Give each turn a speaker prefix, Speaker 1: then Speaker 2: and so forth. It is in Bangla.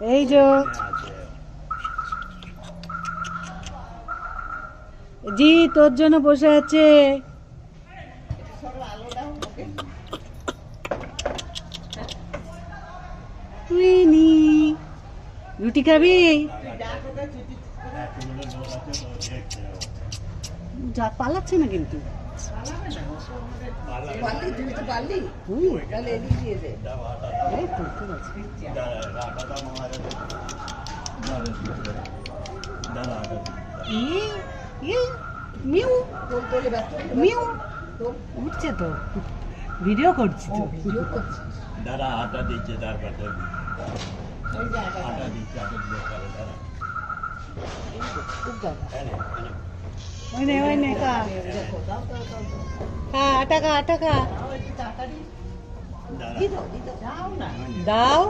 Speaker 1: এই যে জি তোর জন্য বসে আছে। টুইনি রুটি খাবি? যা পালাচ্ছে না কিন্তু। এই তো, ঠিক আছে। ই, ই, মিউ মিউ উঠছে তো, ভিডিও করছি তো।
Speaker 2: দাদা আটা দিচ্ছে, তারপর আটা দিচ্ছে, আটা দিয়ে খাবে দাদা।
Speaker 1: ওই নে খা খা, আটা খা, আটা খা।
Speaker 2: দাদা
Speaker 1: দাও।